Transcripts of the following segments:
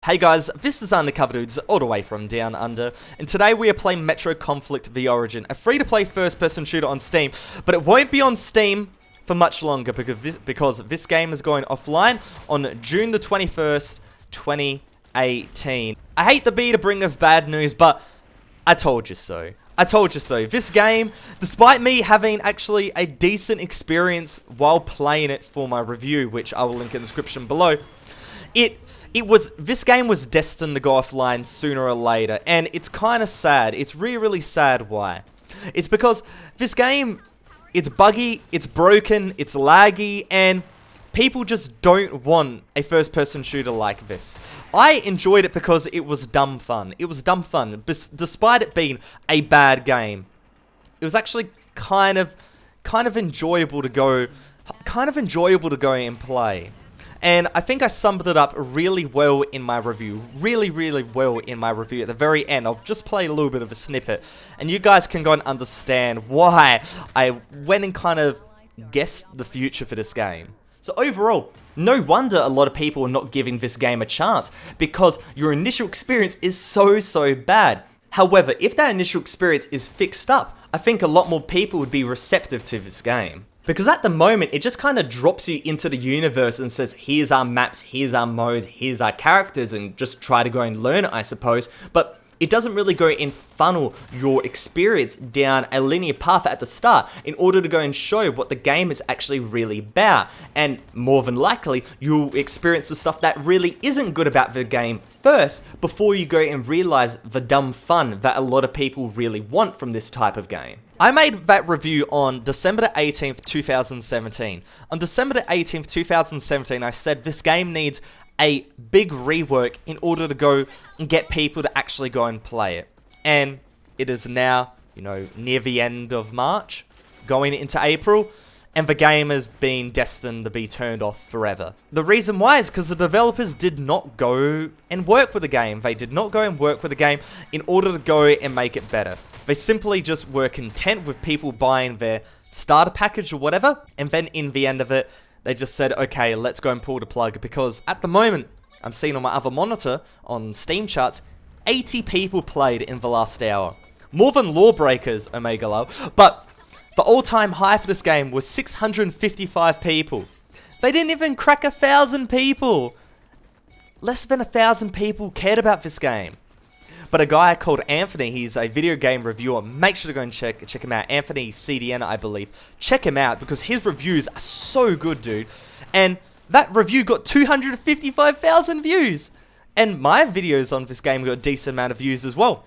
Hey guys, this is Undercover Dudes, all the way from Down Under, and today we are playing Metro Conflict The Origin, a free-to-play first-person shooter on Steam, but it won't be on Steam for much longer because this game is going offline on June the 21st, 2018. I hate to be the bringer of bad news, but I told you so. I told you so. This game, despite me having actually a decent experience while playing it for my review, which I will link in the description below, this game was destined to go offline sooner or later, and it's kind of sad. It's really, really sad. Why? It's because this game, it's buggy, it's broken, it's laggy, and people just don't want a first-person shooter like this. I enjoyed it because it was dumb fun. It was dumb fun, despite it being a bad game. It was actually kind of enjoyable to go, and play. And I think I summed it up really well in my review. Really, really well in my review. At the very end, I'll just play a little bit of a snippet, and you guys can go and understand why I went and kind of guessed the future for this game. So overall, no wonder a lot of people are not giving this game a chance, because your initial experience is so bad. However, if that initial experience is fixed up, I think a lot more people would be receptive to this game. Because at the moment, it just kind of drops you into the universe and says, here's our maps, here's our modes, here's our characters, and just try to go and learn it, I suppose. But it doesn't really go and funnel your experience down a linear path at the start in order to go and show what the game is actually really about. And more than likely, you'll experience the stuff that really isn't good about the game first before you go and realize the dumb fun that a lot of people really want from this type of game. I made that review on December 18th, 2017. On December 18th, 2017, I said this game needs a big rework in order to go and get people to actually go and play it. And it is now, near the end of March, going into April, and the game has been destined to be turned off forever. The reason why is because the developers did not go and work with the game. They did not go and work with the game in order to go and make it better. They simply just were content with people buying their starter package or whatever, and then in the end of it, they just said, okay, let's go and pull the plug, because at the moment, I'm seeing on my other monitor, on Steam charts, 80 people played in the last hour. More than Lawbreakers, Omega Love, but the all-time high for this game was 655 people. They didn't even crack 1,000 people. Less than 1,000 people cared about this game. But a guy called Anthony, he's a video game reviewer. Make sure to go and check him out. AnthonyCSN, I believe. Check him out because his reviews are so good, dude. And that review got 255,000 views. And my videos on this game got a decent amount of views as well.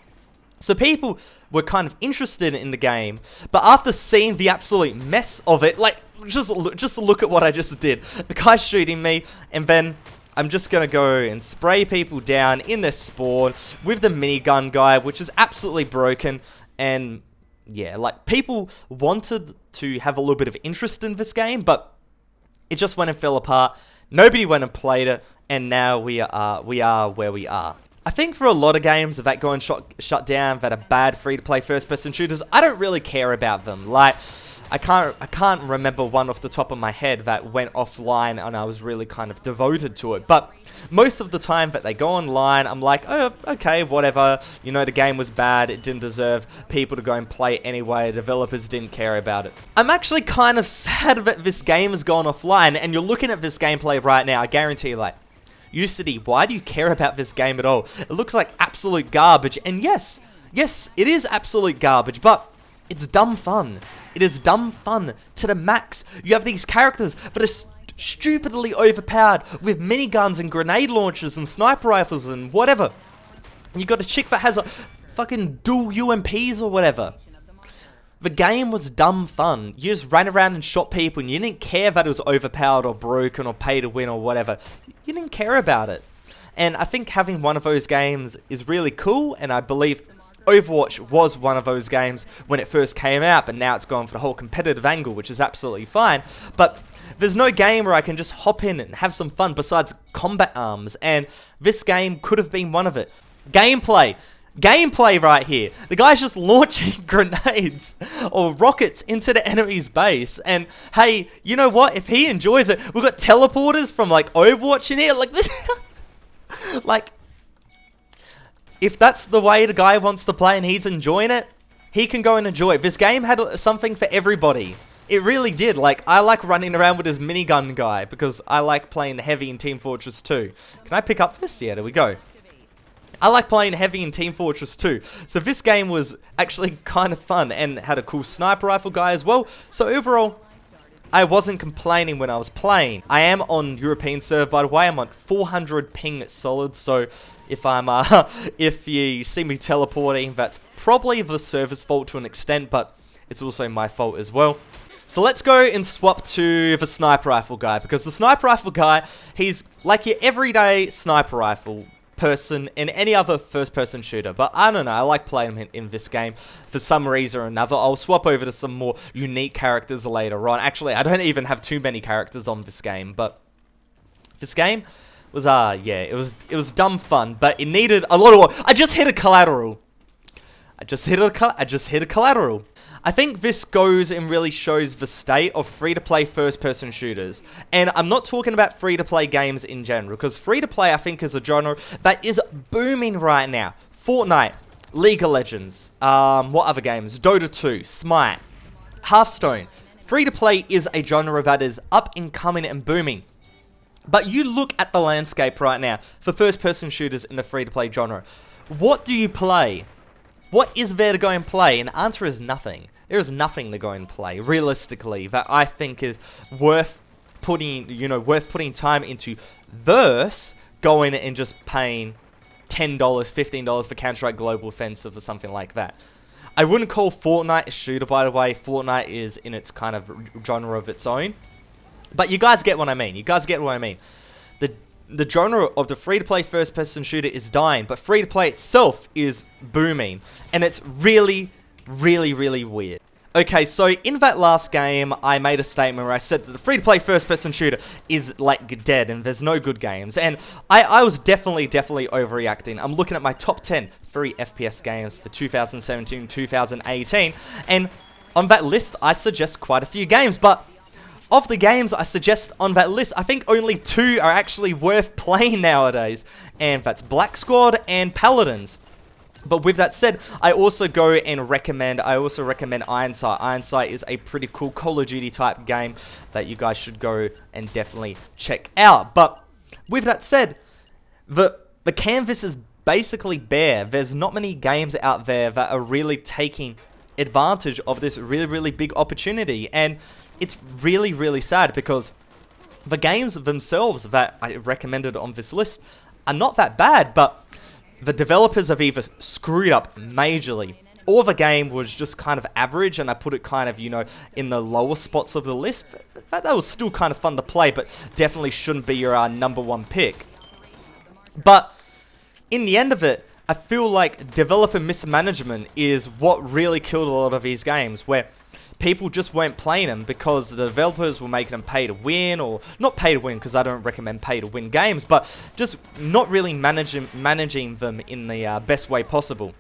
So people were kind of interested in the game. But after seeing the absolute mess of it, like, just look at what I just did. The guy's shooting me, and then I'm just going to go and spray people down in their spawn with the minigun guy, which is absolutely broken. And yeah, like, people wanted to have a little bit of interest in this game, but it just went and fell apart. Nobody went and played it, and now we are where we are. I think for a lot of games that go and shut down, that are bad free-to-play first-person shooters, I don't really care about them. Like, I can't remember one off the top of my head that went offline and I was really kind of devoted to it. But most of the time that they go online, I'm like, oh, okay, whatever. The game was bad. It didn't deserve people to go and play it anyway. Developers didn't care about it. I'm actually kind of sad that this game has gone offline, and you're looking at this gameplay right now. I guarantee you, like, UCD, why do you care about this game at all? It looks like absolute garbage. And yes, it is absolute garbage, but it's dumb fun. It is dumb fun to the max. You have these characters that are stupidly overpowered with miniguns and grenade launchers and sniper rifles and whatever. You got a chick that has a fucking dual UMPs or whatever. The game was dumb fun. You just ran around and shot people, and you didn't care that it was overpowered or broken or pay to win or whatever. You didn't care about it. And I think having one of those games is really cool, and I believe Overwatch was one of those games when it first came out, but now it's gone for the whole competitive angle, which is absolutely fine. But there's no game where I can just hop in and have some fun besides combat arms, and this game could have been one of it. Gameplay right here. The guy's just launching grenades or rockets into the enemy's base, and hey, you know what? If he enjoys it, we've got teleporters from like Overwatch in here, like this. Like, if that's the way the guy wants to play and he's enjoying it, he can go and enjoy it. This game had something for everybody. It really did. Like, I like running around with this minigun guy because I like playing heavy in Team Fortress 2. Can I pick up this? Yeah, there we go. I like playing heavy in Team Fortress 2. So this game was actually kind of fun and had a cool sniper rifle guy as well. So overall, I wasn't complaining when I was playing. I am on European server, by the way. I'm on 400 ping solid. So if I'm, if you see me teleporting, that's probably the server's fault to an extent, but it's also my fault as well. So let's go and swap to the sniper rifle guy, because the sniper rifle guy, he's like your everyday sniper rifle person in any other first-person shooter. But I don't know, I like playing him in this game for some reason or another. I'll swap over to some more unique characters later on. Actually, I don't even have too many characters on this game, but this game was, yeah, it was dumb fun, but it needed a lot of work. I just hit a collateral. I just hit a collateral. I think this goes and really shows the state of free-to-play first-person shooters. And I'm not talking about free-to-play games in general, because free-to-play, I think, is a genre that is booming right now. Fortnite, League of Legends, what other games? Dota 2, Smite, Hearthstone. Free-to-play is a genre that is up and coming and booming. But you look at the landscape right now for first-person shooters in the free-to-play genre. What do you play? What is there to go and play? And the answer is nothing. There is nothing to go and play, realistically, that I think is worth putting, worth putting time into versus going and just paying $10, $15 for Counter-Strike Global Offensive or something like that. I wouldn't call Fortnite a shooter, by the way. Fortnite is in its kind of genre of its own. But you guys get what I mean. You guys get what I mean. The genre of the free-to-play first-person shooter is dying, but free-to-play itself is booming. And it's really, really, really weird. Okay, so in that last game, I made a statement where I said that the free-to-play first-person shooter is, like, dead and there's no good games. And I was definitely overreacting. I'm looking at my top 10 free FPS games for 2017-2018. And on that list, I suggest quite a few games, but of the games I suggest on that list, I think only 2 are actually worth playing nowadays. And that's Black Squad and Paladins. But with that said, I also recommend Iron Sight. Iron Sight is a pretty cool Call of Duty type game that you guys should go and definitely check out. But with that said, the canvas is basically bare. There's not many games out there that are really taking advantage of this really, really big opportunity. And it's really, really sad because the games themselves that I recommended on this list are not that bad, but the developers have either screwed up majorly, or the game was just kind of average, and I put it kind of, in the lower spots of the list. That was still kind of fun to play, but definitely shouldn't be your #1 pick. But in the end of it, I feel like developer mismanagement is what really killed a lot of these games, where people just weren't playing them because the developers were making them pay to win, or not pay to win because I don't recommend pay to win games, but just not really managing them in the best way possible.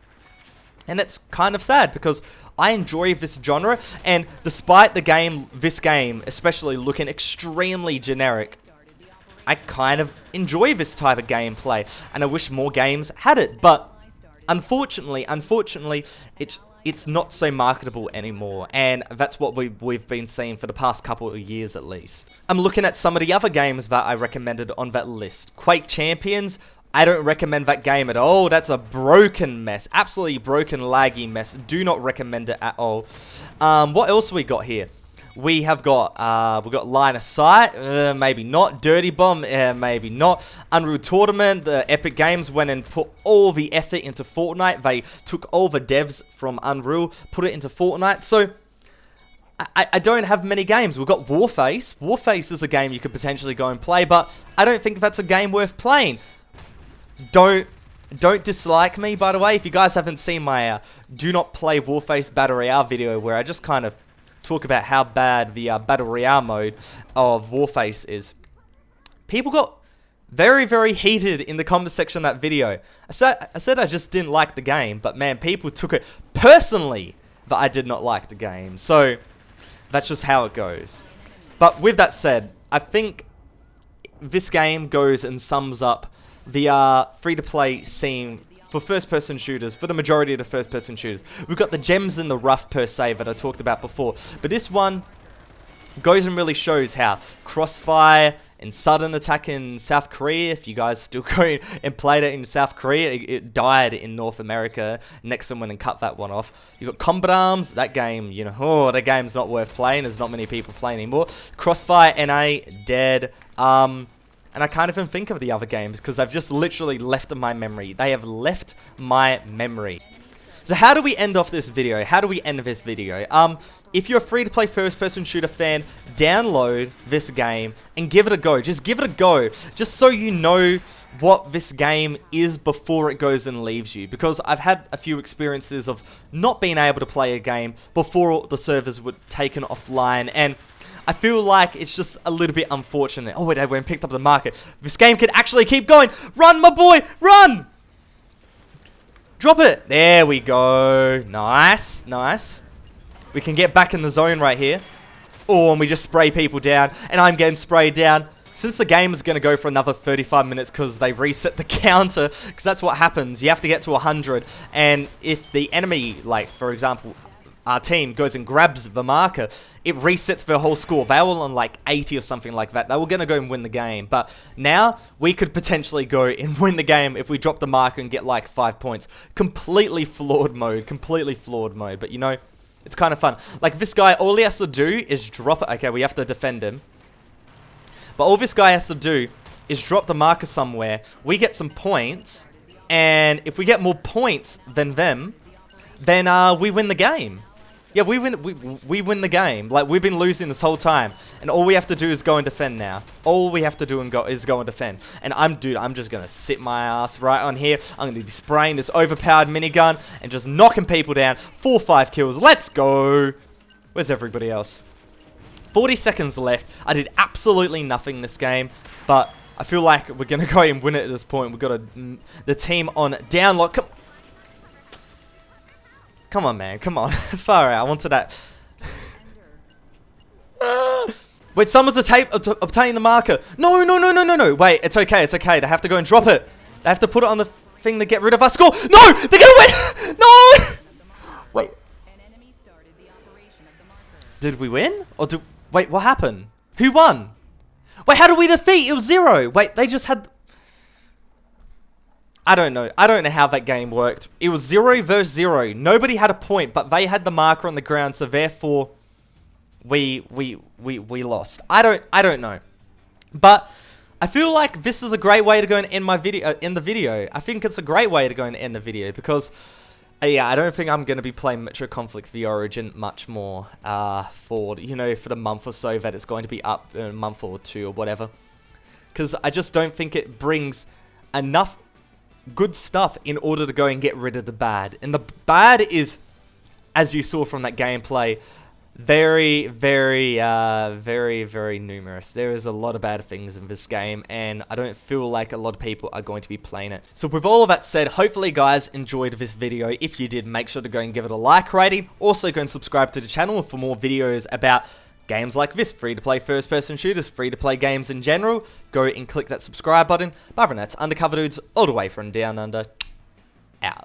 And it's kind of sad because I enjoy this genre, and despite this game especially looking extremely generic, I kind of enjoy this type of gameplay, and I wish more games had it. But unfortunately, it's not so marketable anymore, and that's what we've been seeing for the past couple of years at least. I'm looking at some of the other games that I recommended on that list. Quake Champions, I don't recommend that game at all. That's a broken mess, absolutely broken, laggy mess. Do not recommend it at all. What else we got here? We have got Line of Sight, maybe not. Dirty Bomb, maybe not. Unreal Tournament, the Epic Games went and put all the effort into Fortnite. They took all the devs from Unreal, put it into Fortnite. So I don't have many games. We've got Warface. Warface is a game you could potentially go and play, but I don't think that's a game worth playing. Don't dislike me, by the way. If you guys haven't seen my Do Not Play Warface Battle Royale video, where I just kind of talk about how bad the Battle Royale mode of Warface is. People got very, very heated in the comment section of that video. I said I just didn't like the game, but man, people took it personally that I did not like the game. So that's just how it goes. But with that said, I think this game goes and sums up the free-to-play scene for first-person shooters, for the majority of the first-person shooters. We've got the gems in the rough per se that I talked about before. But this one goes and really shows how Crossfire and sudden attack in South Korea, if you guys still go and played it in South Korea, it died in North America. Nexon went and cut that one off. You got Combat Arms, that game, you know, oh, that game's not worth playing. There's not many people playing anymore. Crossfire, NA, dead. And I can't even think of the other games because they've just literally left my memory. They have left my memory. So how do we end off this video? How do we end this video? If you're a free-to-play first-person shooter fan, download this game and give it a go. Just give it a go. Just so you know what this game is before it goes and leaves you. Because I've had a few experiences of not being able to play a game before the servers were taken offline. And I feel like it's just a little bit unfortunate. Oh, wait, I went and picked up the market. This game could actually keep going. Run, my boy, run! Drop it. There we go. Nice, nice. We can get back in the zone right here. Oh, and we just spray people down. And I'm getting sprayed down. Since the game is going to go for another 35 minutes because they reset the counter, because that's what happens. You have to get to 100. And if the enemy, like, for example, our team goes and grabs the marker, it resets their whole score. They were on like 80 or something like that. They were going to go and win the game. But now we could potentially go and win the game if we drop the marker and get like 5 points. Completely flawed mode. Completely flawed mode. But you know, it's kind of fun. Like this guy, all he has to do is drop it. Okay, we have to defend him. But all this guy has to do is drop the marker somewhere. We get some points. And if we get more points than them, then we win the game. Yeah, we win the game. Like, we've been losing this whole time. And all we have to do is go and defend now. All we have to do is go and defend. And I'm just going to sit my ass right on here. I'm going to be spraying this overpowered minigun and just knocking people down. 4 or 5 kills. Let's go. Where's everybody else? 40 seconds left. I did absolutely nothing this game. But I feel like we're going to go and win it at this point. We've got the team on downlock. Come on, man. Come on. Far out. I wanted that. Wait, someone's obtaining the marker. No, no, no, no, no, no. Wait, it's okay. It's okay. They have to go and drop it. They have to put it on the thing to get rid of our score. No! They're going to win! No! Wait. Did we win? Or did... Wait, what happened? Who won? Wait, how did we defeat? It was 0. Wait, they just had... I don't know. I don't know how that game worked. It was 0 versus 0. Nobody had a point, but they had the marker on the ground, so therefore we lost. I don't know. But I feel like this is a great way to go and end my video. End the video. I think it's a great way to go and end the video because yeah, I don't think I'm going to be playing Metro Conflict The Origin much more for the month or so that it's going to be up in a month or 2 or whatever. Because I just don't think it brings enough good stuff in order to go and get rid of the bad. And the bad is, as you saw from that gameplay, very, very, very numerous. There is a lot of bad things in this game, and I don't feel like a lot of people are going to be playing it. So with all of that said, hopefully you guys enjoyed this video. If you did, make sure to go and give it a like rating. Also go and subscribe to the channel for more videos about games like this, free-to-play first-person shooters, free-to-play games in general. Go and click that subscribe button. But other than that, Undercover Dudes all the way from down under.